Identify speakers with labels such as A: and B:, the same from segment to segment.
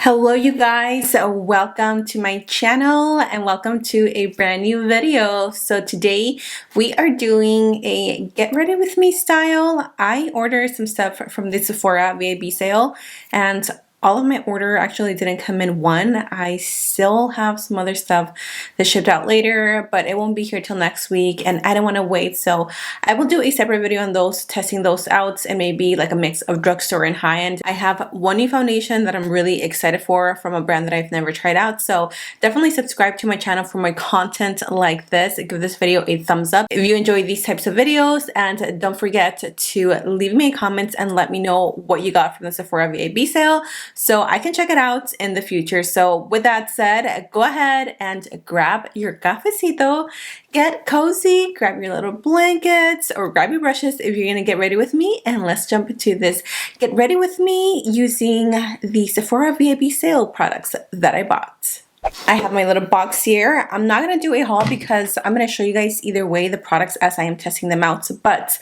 A: Hello you guys, welcome to my channel and welcome to a brand new video. So today we are doing a get ready with me style. I ordered some stuff from the Sephora Vib sale and all of my order actually didn't come in one. I still have some other stuff that shipped out later, but it won't be here till next week and I don't want to wait. So I will do a separate video on those, testing those out, and maybe like a mix of drugstore and high-end. I have one new foundation that I'm really excited for from a brand that I've never tried out. So definitely subscribe to my channel for more content like this. Give this video a thumbs up if you enjoy these types of videos, and don't forget to leave me comments and let me know what you got from the Sephora Vib sale, so I can check it out in the future. So with that said, go ahead and grab your cafecito, get cozy, grab your little blankets or grab your brushes if you're gonna get ready with me, and let's jump into this get ready with me using the Sephora Vib sale products that I bought. I have my little box here. I'm not going to do a haul because I'm going to show you guys either way the products as I am testing them out. But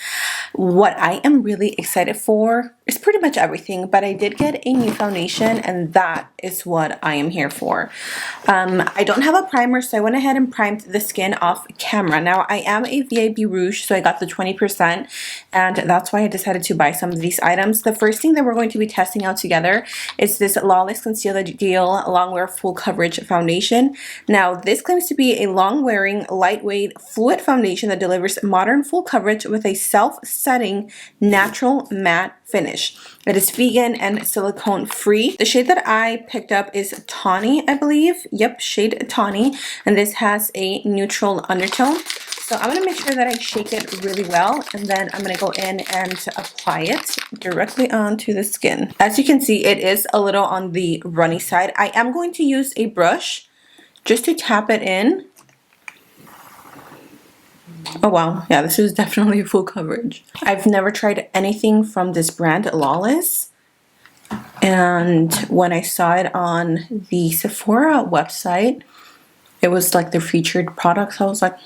A: what I am really excited for is pretty much everything. But I did get a new foundation and that is what I am here for. I don't have a primer, so I went ahead and primed the skin off camera. Now I am a VIB Rouge, so I got the 20%, and that's why I decided to buy some of these items. The first thing that we're going to be testing out together is this Lawless Concealer Deal Longwear Full Coverage Foundation. Now this claims to be a long-wearing, lightweight, fluid foundation that delivers modern full coverage with a self-setting, natural matte finish. It is vegan and silicone free. The shade that I picked up is Tawny, I believe. Yep, shade Tawny, and this has a neutral undertone. So I'm going to make sure that I shake it really well, and then I'm going to go in and apply it directly onto the skin. As you can see, it is a little on the runny side. I am going to use a brush just to tap it in. Oh wow, yeah, this is definitely full coverage. I've never tried anything from this brand, Lawless. And when I saw it on the Sephora website, it was like their featured products. I was like,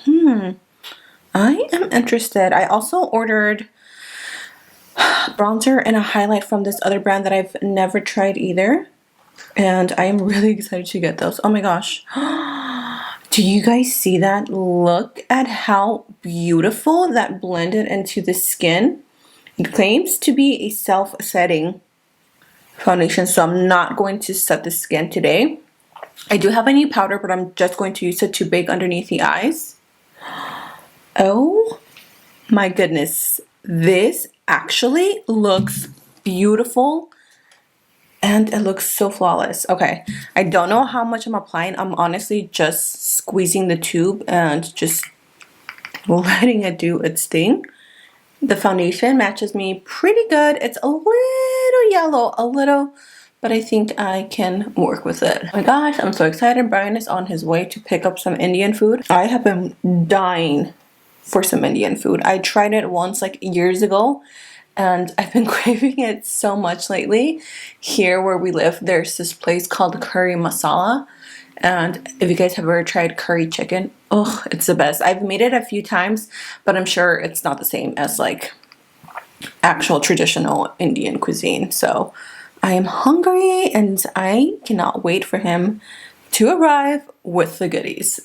A: I am interested. I also ordered bronzer and a highlight from this other brand that I've never tried either. And I am really excited to get those. Oh my gosh. Do you guys see that? Look at how beautiful that blended into the skin. It claims to be a self-setting foundation, so I'm not going to set the skin today. I do have a new powder, but I'm just going to use it to bake underneath the eyes. Oh my goodness. This actually looks beautiful. And it looks so flawless. Okay, I don't know how much I'm applying. I'm honestly just squeezing the tube and just letting it do its thing. The foundation matches me pretty good. It's a little yellow, but I think I can work with it. Oh my gosh, I'm so excited. Brian is on his way to pick up some Indian food. I have been dying for some Indian food. I tried it once like years ago, and I've been craving it so much lately. Here where we live, there's this place called Curry Masala, and if you guys have ever tried curry chicken, oh, it's the best. I've made it a few times, but I'm sure it's not the same as like actual traditional Indian cuisine. So I am hungry and I cannot wait for him to arrive with the goodies.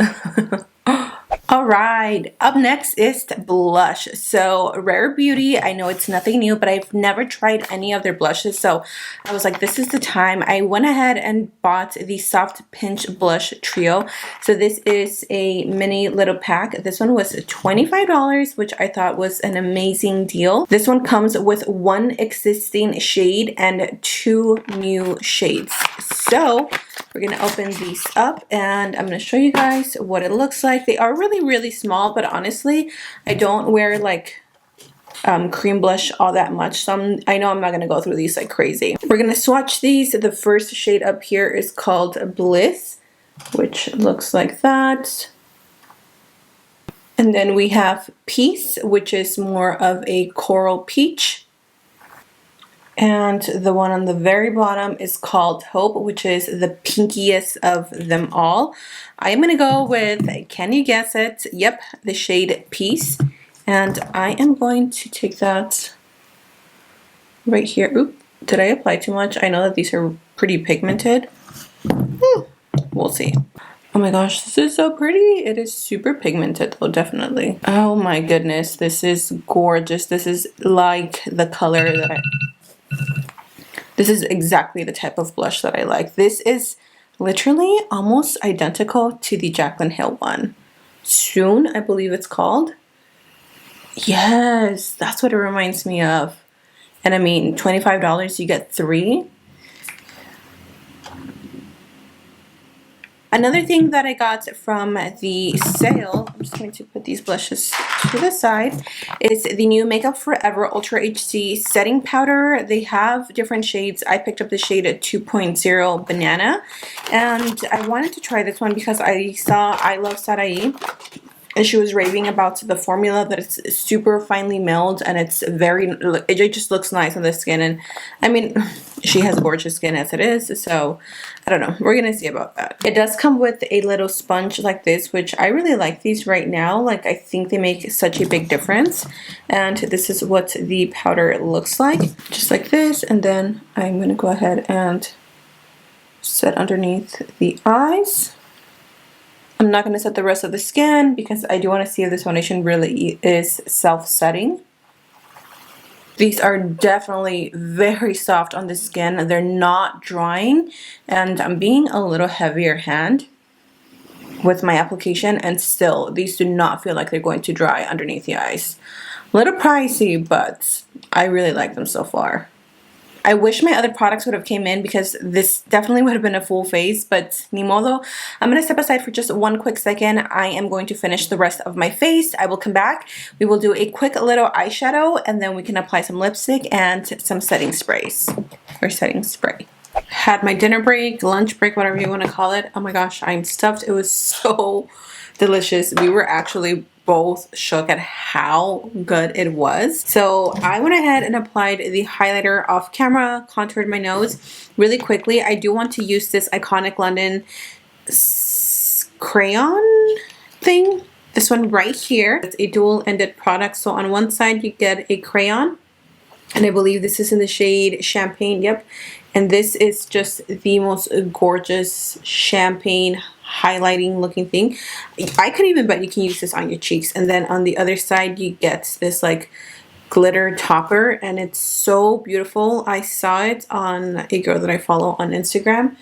A: Alright, up next is blush. So Rare Beauty, I know it's nothing new, but I've never tried any of their blushes, so I was like, this is the time. I went ahead and bought the Soft Pinch Blush Trio. So this is a mini little pack. This one was $25, which I thought was an amazing deal. This one comes with one existing shade and two new shades. So we're going to open these up and I'm going to show you guys what it looks like. They are really small, but honestly, I don't wear like cream blush all that much, so I know I'm not going to go through these like crazy. We're going to swatch these. The first shade up here is called Bliss, which looks like that. And then we have Peace, which is more of a coral peach. And the one on the very bottom is called Hope, which is the pinkiest of them all. I am going to go with, can you guess it? Yep, the shade Peace. And I am going to take that right here. Oop, did I apply too much? I know that these are pretty pigmented. we'll see. Oh my gosh, this is so pretty. It is super pigmented though, definitely. Oh my goodness, this is gorgeous. This is like the color that this is exactly the type of blush that I like. This is literally almost identical to the Jaclyn Hill one. Soon, I believe it's called. Yes, that's what it reminds me of. And I mean, $25, you get 3. Another thing that I got from the sale, I'm just going to put these blushes to the side, is the new Makeup Forever Ultra HD setting powder. They have different shades. I picked up the shade at 2.0 Banana, and I wanted to try this one because I saw I Love Sarai, and she was raving about the formula, that it's super finely milled and it's very, it just looks nice on the skin. And I mean, she has gorgeous skin as it is, so I don't know, we're gonna see about that. It does come with a little sponge like this, which I really like these right now. Like, I think they make such a big difference. And this is what the powder looks like, just like this. And then I'm gonna go ahead and set underneath the eyes. I'm not going to set the rest of the skin because I do want to see if this foundation really is self-setting. These are definitely very soft on the skin. They're not drying, and I'm being a little heavier hand with my application, and still these do not feel like they're going to dry underneath the eyes. A little pricey, but I really like them so far. I wish my other products would have came in because this definitely would have been a full face, but ni modo. I'm going to step aside for just one quick second. I am going to finish the rest of my face. I will come back. We will do a quick little eyeshadow, and then we can apply some lipstick and some setting sprays, or setting spray. Had my dinner break, lunch break, whatever you want to call it. Oh my gosh, I'm stuffed. It was so delicious. We were actually both shook at how good it was. So I went ahead and applied the highlighter off camera, contoured my nose really quickly. I do want to use this Iconic London crayon thing. This one right here. It's a dual-ended product. So on one side you get a crayon, and I believe this is in the shade Champagne. Yep. And this is just the most gorgeous champagne highlighting looking thing. I could even bet you can use this on your cheeks. And then on the other side you get this like glitter topper, and it's so beautiful. I saw it on a girl that I follow on Instagram,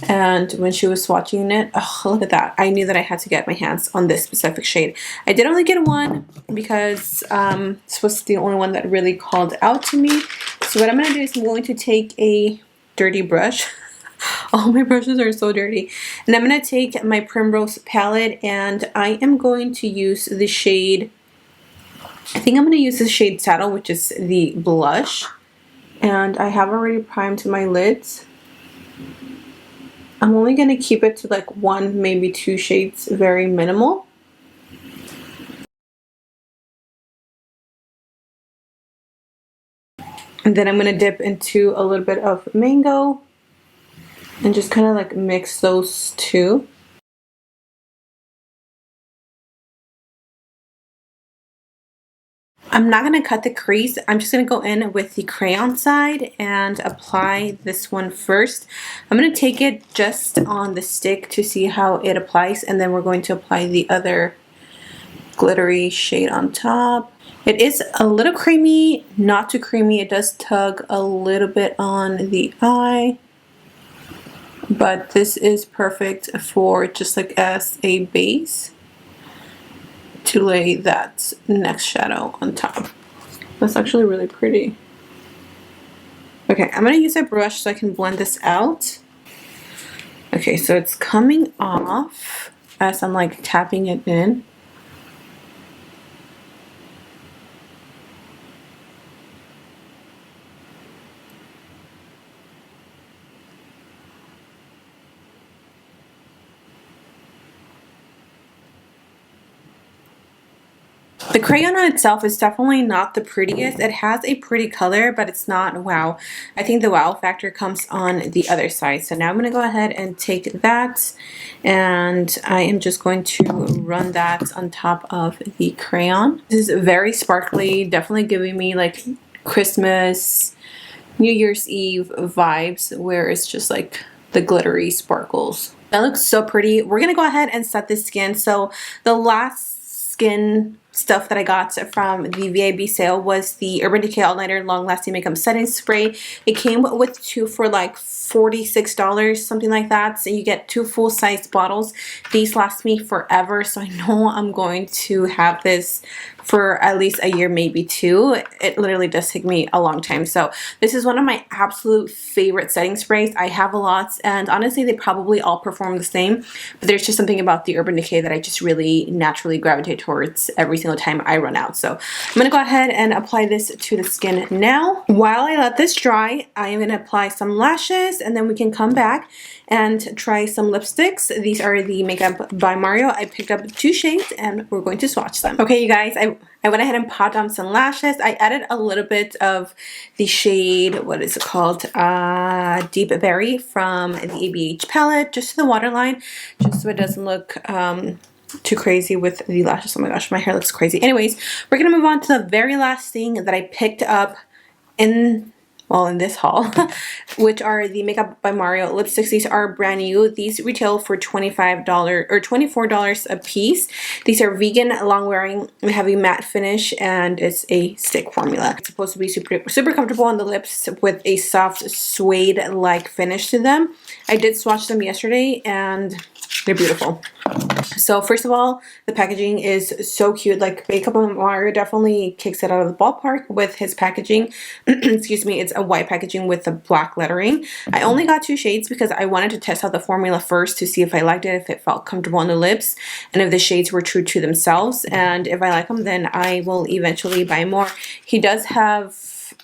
A: and when she was swatching it, oh, look at that. I knew that I had to get my hands on this specific shade. I did only get one because this was the only one that really called out to me. So what I'm going to do is I'm going to take a dirty brush. All my brushes are so dirty. And I'm going to take my Primrose palette, and I am going to use the shade, I think I'm going to use the shade Saddle, which is the blush. And I have already primed my lids. I'm only going to keep it to like 1, maybe 2 shades, very minimal. And then I'm going to dip into a little bit of Mango and just kind of like mix those two. I'm not going to cut the crease. I'm just going to go in with the crayon side and apply this one first. I'm going to take it just on the stick to see how it applies, and then we're going to apply the other glittery shade on top. It is a little creamy, not too creamy. It does tug a little bit on the eye, but this is perfect for just like as a base to lay that next shadow on top. That's actually really pretty. Okay, I'm going to use a brush so I can blend this out. Okay, so it's coming off as I'm like tapping it in. The crayon on itself is definitely not the prettiest. It has a pretty color, but it's not wow. I think the wow factor comes on the other side. So now I'm going to go ahead and take that, and I am just going to run that on top of the crayon. This is very sparkly, definitely giving me like Christmas, New Year's Eve vibes, where it's just like the glittery sparkles. That looks so pretty. We're gonna go ahead and set the skin. So the last skin stuff that I got from the VIB sale was the Urban Decay All Nighter Long Lasting Makeup Setting Spray. It came with 2 for like $46, something like that. So you get 2 full-size bottles. These last me forever, so I know I'm going to have this for at least a year, maybe 2. It literally does take me a long time. So this is one of my absolute favorite setting sprays. I have a lot, and honestly they probably all perform the same, but there's just something about the Urban Decay that I just really naturally gravitate towards every single time I run out. So I'm gonna go ahead and apply this to the skin now. While I let this dry, I am gonna apply some lashes, and then we can come back and try some lipsticks. These are the Makeup by Mario. I picked up 2 shades and we're going to swatch them. Okay, you guys, I went ahead and popped on some lashes. I added a little bit of the shade, what is it called? Deep Berry from the ABH palette, just to the waterline, just so it doesn't look too crazy with the lashes. Oh my gosh, my hair looks crazy. Anyways, we're gonna move on to the very last thing that I picked up in this haul, which are the Makeup by Mario lipsticks. These are brand new. These retail for $25 or $24 a piece. These are vegan, long wearing, have a matte finish, and it's a stick formula. It's supposed to be super comfortable on the lips with a soft suede like finish to them. I did swatch them yesterday and they're beautiful. So first of all, the packaging is so cute. Like, Makeup by Mario definitely kicks it out of the ballpark with his packaging. Excuse me, it's a white packaging with the black lettering. I only got 2 shades because I wanted to test out the formula first to see if I liked it, if it felt comfortable on the lips, and if the shades were true to themselves. And if I like them, then I will eventually buy more. He does have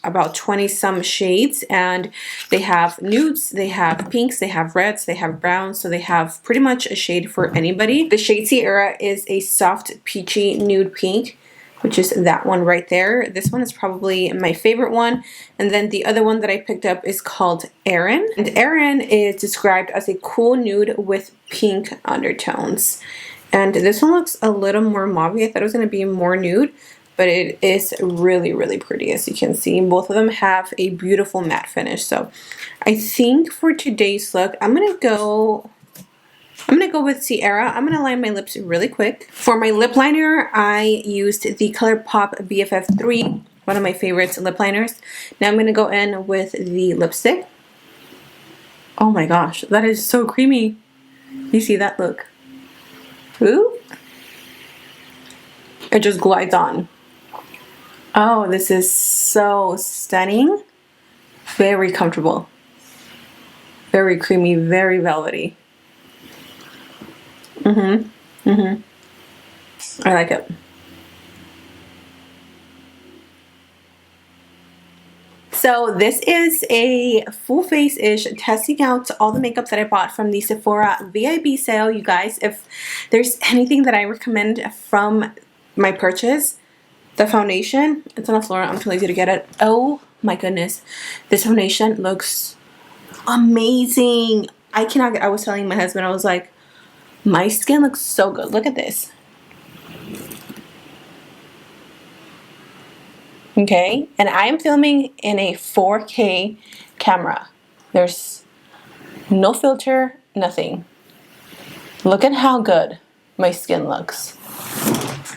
A: about 20 some shades, and they have nudes, they have pinks, they have reds, they have browns, so they have pretty much a shade for anybody. The shade Sierra is a soft peachy nude pink, which is that one right there. This one is probably my favorite one. And then the other one that I picked up is called ERIN. And ERIN is described as a cool nude with pink undertones. And this one looks a little more mauve. I thought it was going to be more nude, but it is really, really pretty, as you can see. Both of them have a beautiful matte finish. So I think for today's look, I'm gonna go with Sierra. I'm gonna line my lips really quick. For my lip liner, I used the ColourPop BFF3, one of my favorites lip liners. Now I'm gonna go in with the lipstick. Oh my gosh, that is so creamy. You see that? Look. Ooh. It just glides on. Oh, this is so stunning. Very comfortable. Very creamy, very velvety. I like it. So this is a full face-ish testing out all the makeup that I bought from the Sephora VIB sale. You guys, if there's anything that I recommend from my purchase, the foundation, it's on the floor. I'm too lazy to get it. Oh my goodness. This foundation looks amazing. I cannot get, I was telling my husband, I was like, my skin looks so good. Look at this. Okay, and I am filming in a 4K camera. There's no filter, nothing. Look at how good my skin looks.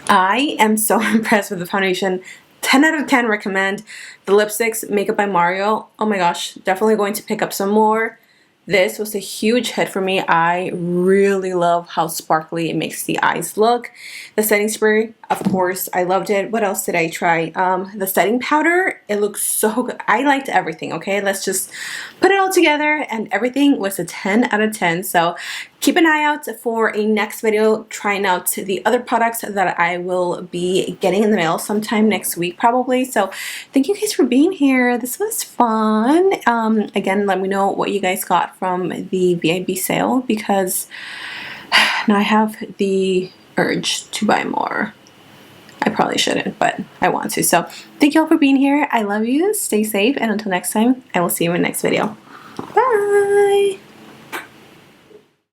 A: I am so impressed with the foundation. 10 out of 10 recommend. The lipsticks, Makeup by Mario. Oh my gosh, definitely going to pick up some more. This was a huge hit for me. I really love how sparkly it makes the eyes look. The setting spray, of course, I loved it. What else did I try? The setting powder, it looks so good. I liked everything, okay? Let's just put it all together, and everything was a 10 out of 10. So keep an eye out for a next video trying out the other products that I will be getting in the mail sometime next week probably. So thank you guys for being here. This was fun. Again, let me know what you guys got from the VIB sale, because now I have the urge to buy more. I probably shouldn't, but I want to. So thank you all for being here. I love you. Stay safe. And until next time, I will see you in the next video. Bye.